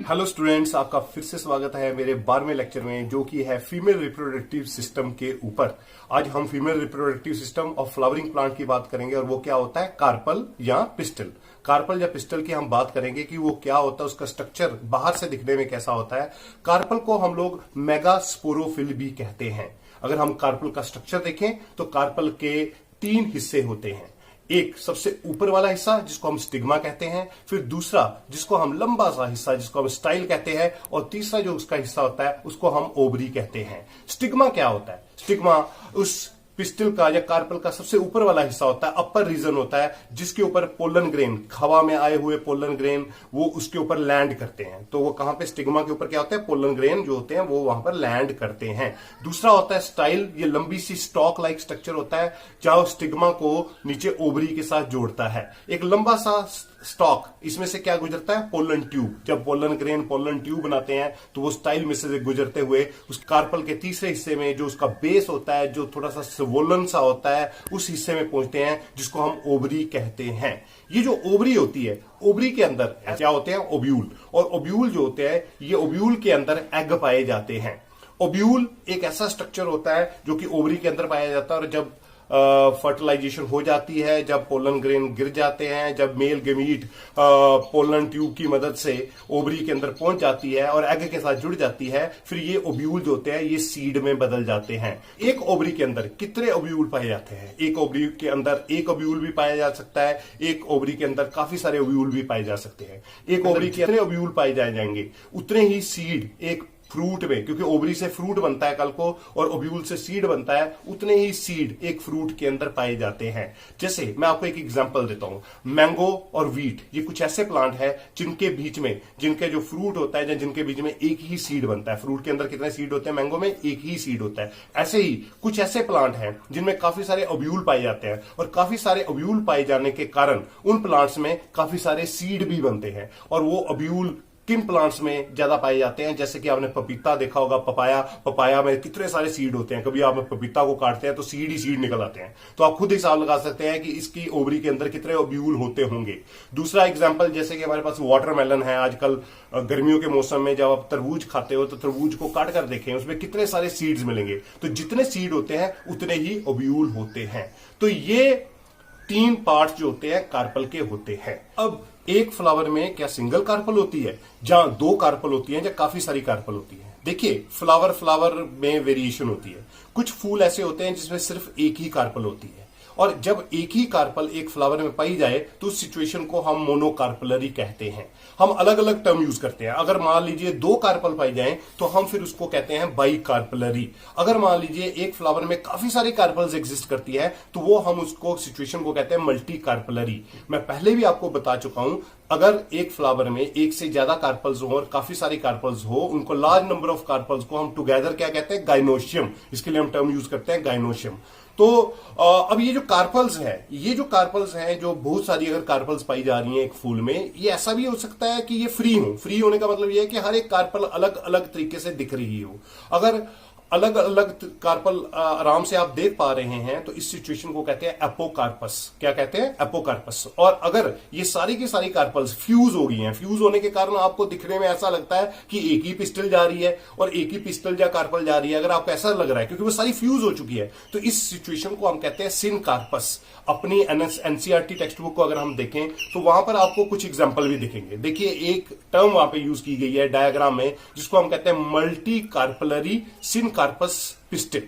Hello students, आपका फिर से स्वागत है मेरे 12वें लेक्चर में, जो कि है फीमेल रिप्रोडक्टिव सिस्टम के ऊपर। आज हम female reproductive system of flowering plant की बात करेंगे, और वो क्या होता है, कार्पल या पिस्टल। कार्पल या पिस्टल की हम बात करेंगे कि वो क्या होता है, उसका स्ट्रक्चर बाहर से दिखने में कैसा होता है। कार्पल को हम लोग मेगास्पोरोफिल भी कहते हैं। अगर हम कार्पल का स्ट्रक्चर देखें तो कार्पल के 3 हिस्से होते हैं। एक सबसे ऊपर वाला हिस्सा जिसको हम स्टिग्मा कहते हैं, फिर दूसरा जिसको हम लंबा सा हिस्सा जिसको हम स्टाइल कहते हैं, और तीसरा जो उसका हिस्सा होता है उसको हम ओवरी कहते हैं। स्टिग्मा क्या होता है? स्टिग्मा उस पिस्टल का या कार्पल का सबसे ऊपर वाला हिस्सा होता है, अपर रीजन होता है, जिसके ऊपर पोलन ग्रेन, हवा में आए हुए पोलन ग्रेन वो उसके ऊपर लैंड करते हैं। तो वो कहां पे, स्टिग्मा के ऊपर क्या होता है, पोलन ग्रेन जो होते हैं वो वहां पर लैंड करते हैं। दूसरा होता है स्टाइल, ये लंबी सी स्टॉक लाइक स्ट्रक्चर होता है जहां स्टिग्मा को नीचे ओवरी के साथ जोड़ता है। एक लंबा सा स्टॉक, इसमें से क्या गुजरता है, पोलन ट्यूब। जब पोलन ग्रेन पोलन ट्यूब बनाते हैं तो वो स्टाइल में से गुजरते हुए उस कार्पल के तीसरे हिस्से में जो उसका बेस होता है, जो थोड़ा सा स्वोलन सा होता है, उस हिस्से में पहुंचते हैं जिसको हम ओवरी कहते हैं। ये जो ओवरी होती है, ओवरी के अंदर क्या होते हैं, ओव्यूल। और ओव्यूल जो होते हैं, ये ओव्यूल के अंदर एग पाए जाते हैं। ओव्यूल एक ऐसा स्ट्रक्चर होता है जो कि ओवरी के अंदर पाया जाता है, और जब फर्टिलाइजेशन हो जाती है, जब पोलन ग्रेन गिर जाते हैं, जब मेल गेमीट पोलन ट्यूब की मदद से ओवरी के अंदर पहुंच जाती है और एग के साथ जुड़ जाती है, फिर ये ओव्यूल जो होते हैं ये सीड में बदल जाते हैं। एक ओवरी के अंदर कितने ओव्यूल पाए जाते हैं? एक ओवरी के अंदर एक ओव्यूल भी पाया जा सकता है, एक ओवरी के अंदर काफी सारे ओव्यूल भी पाए जा सकते हैं। एक ओवरी के कितने ओव्यूल पाए जाएंगे, उतने ही सीड एक फ्रूट में, क्योंकि ओवरी से फ्रूट बनता है कल को और ओव्यूल से सीड बनता है, उतने ही सीड एक फ्रूट के अंदर पाए जाते हैं। जैसे मैं आपको एक एग्जांपल देता हूं, मैंगो और वीट, ये कुछ ऐसे प्लांट है जिनके बीच में, जिनके जो फ्रूट होता है, जिनके बीच में एक ही सीड बनता है। फ्रूट के अंदर कितने सीड होते हैं? मैंगो में एक ही सीड होता है। ऐसे ही कुछ ऐसे प्लांट हैं जिनमें काफी सारे ओव्यूल पाए जाते हैं, और काफी सारे ओव्यूल पाए जाने के कारण उन प्लांट्स में काफी सारे सीड भी बनते हैं। और वो ओव्यूल किन प्लांट्स में ज्यादा पाए जाते हैं? जैसे कि आपने पपीता देखा होगा, पपाया में कितने सारे सीड होते हैं। कभी आप पपीता को काटते हैं तो सीड ही सीड निकल आते हैं। तो आप खुद हिसाब लगा सकते हैं कि इसकी ओवरी के अंदर कितने ओव्यूल होते होंगे। दूसरा एग्जांपल, जैसे कि हमारे पास वाटरमेलन है। आजकल गर्मियों के मौसम में जब आप तरबूज खाते हो तो तरबूज को काट कर देखें, उसमें कितने सारे सीड्स मिलेंगे। तो जितने सीड होते हैं उतने ही ओव्यूल होते हैं। तो ये 3 पार्ट जो होते हैं कार्पल के होते हैं। अब एक फ्लावर में क्या सिंगल कार्पल होती है, जहां 2 कार्पल होती है, या काफी सारी कार्पल होती है? देखिए, फ्लावर में वेरिएशन होती है। कुछ फूल ऐसे होते हैं जिसमें सिर्फ एक ही कार्पल होती है, और जब एक ही कार्पल एक फ्लावर में पाई जाए तो उस सिचुएशन को हम मोनोकार्पलरी कहते हैं। हम अलग अलग टर्म यूज करते हैं। अगर मान लीजिए 2 कार्पल पाई जाएं तो हम फिर उसको कहते हैं बाई कार्पलरी। अगर मान लीजिए एक फ्लावर में काफी सारी कार्पल्स एग्जिस्ट करती है तो वो हम उसको सिचुएशन को कहते हैं मल्टी कार्पलरी। मैं पहले भी आपको बता चुका हूं, अगर एक फ्लावर में एक से ज्यादा कार्पल्स हो और काफी सारी कार्पल्स हो, उनको लार्ज नंबर ऑफ कार्पल्स को हम टुगेदर क्या कहते हैं, गाइनोशियम। इसके लिए हम टर्म यूज करते हैं गाइनोशियम। तो अब ये जो कार्पल्स हैं, जो बहुत सारी अगर कार्पल्स पाई जा रही हैं एक फूल में, ये ऐसा भी हो सकता है कि ये फ्री होने का मतलब ये है कि हर एक कार्पल अलग अलग तरीके से दिख रही हो। अगर अलग अलग कार्पल आराम से आप देख पा रहे हैं तो इस सिचुएशन को कहते हैं एपोकार्पस। क्या कहते हैं? एपोकार्पस। और अगर ये सारी की सारी कार्पल्स फ्यूज हो गई हैं, फ्यूज होने के कारण आपको दिखने में ऐसा लगता है कि एक ही पिस्टल जा रही है और एक ही पिस्टल या कार्पल जा रही है, अगर आपको ऐसा लग रहा है क्योंकि वो सारी फ्यूज हो चुकी है, तो इस सिचुएशन को हम कहते हैं सिनकार्पस। अपनी एनसीईआरटी टेक्स्ट बुक को अगर हम देखें तो वहां पर आपको कुछ एग्जाम्पल भी दिखेंगे। देखिए, एक टर्म वहां पे यूज की गई है डायग्राम में, जिसको हम कहते हैं multi carpellary syncarpous pistol.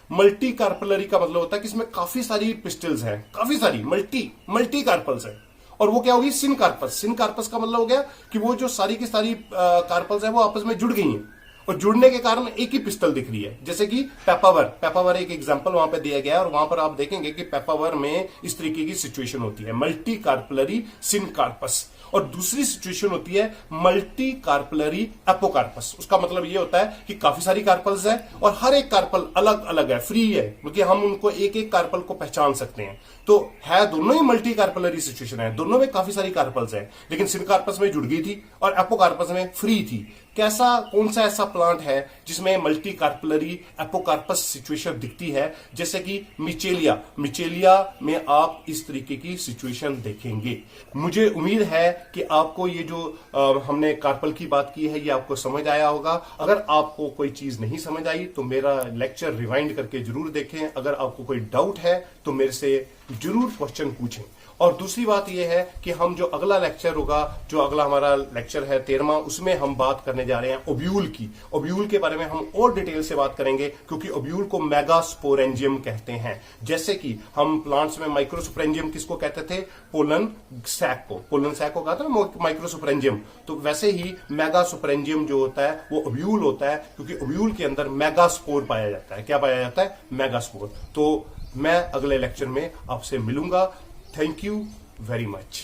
Multi carpellary का मतलब होता है कि इसमें काफी सारी पिस्टल्स हैं, काफी सारी मल्टी कार्पल्स हैं। और वो क्या होगी? सिनकार्पस। सिनकार्पस का मतलब हो गया कि वो जो सारी की सारी कार्पल्स हैं वो आपस में जुड़ गई हैं, और जुड़ने के कारण एक ही पिस्टल दिख रही है। जैसे कि पेपावर एक एग्जांपल वहां पे दिया गया है, और वहां पर आप देखेंगे कि पेपावर में इस तरीके की सिचुएशन होती है, मल्टी कार्पलरी सिनकार्पस। और दूसरी सिचुएशन होती है मल्टी कार्पलरी एपोकार्पस। उसका मतलब ये होता है कि काफी सारी कार्पल्स है और हर एक कार्पल अलग अलग है, फ्री है, क्योंकि हम उनको एक एक कार्पल को पहचान सकते हैं। तो है दोनों ही मल्टी कार्पलरी सिचुएशन है, दोनों में काफी सारी कार्पल्स है, लेकिन सिनकार्पस में जुड़ गई थी और एपोकार्पस में फ्री थी। कौन सा ऐसा प्लांट है जिसमें मल्टी कार्पलरी एपोकार्पस सिचुएशन दिखती है, जैसे कि मिचेलिया में आप इस तरीके की सिचुएशन देखेंगे। मुझे उम्मीद है कि आपको ये जो हमने कार्पल की बात की है ये आपको समझ आया होगा। अगर आपको कोई चीज नहीं समझ आई तो मेरा लेक्चर रिवाइंड करके जरूर देखें। अगर आपको कोई डाउट है तो मेरे से जरूर क्वेश्चन पूछें। और दूसरी बात यह है कि हम जो अगला लेक्चर होगा, जो अगला हमारा लेक्चर है 13वां, उसमें हम बात करने जा रहे हैं ओब्यूल की। ओब्यूल के बारे में हम और डिटेल से बात करेंगे, क्योंकि ओब्यूल को मेगास्पोरेंजियम कहते हैं। जैसे कि हम प्लांट्स में माइक्रोस्पोरेंजियम किसको कहते थे? पोलन सैक को कहा था माइक्रोस्पोरेंजियम। तो वैसे ही मेगास्पोरेंजियम जो होता है वो ओब्यूल होता है, क्योंकि ओब्यूल के अंदर मेगास्पोर पाया जाता है। क्या पाया जाता है? मेगास्पोर। तो मैं अगले लेक्चर में आपसे मिलूंगा। Thank you very much.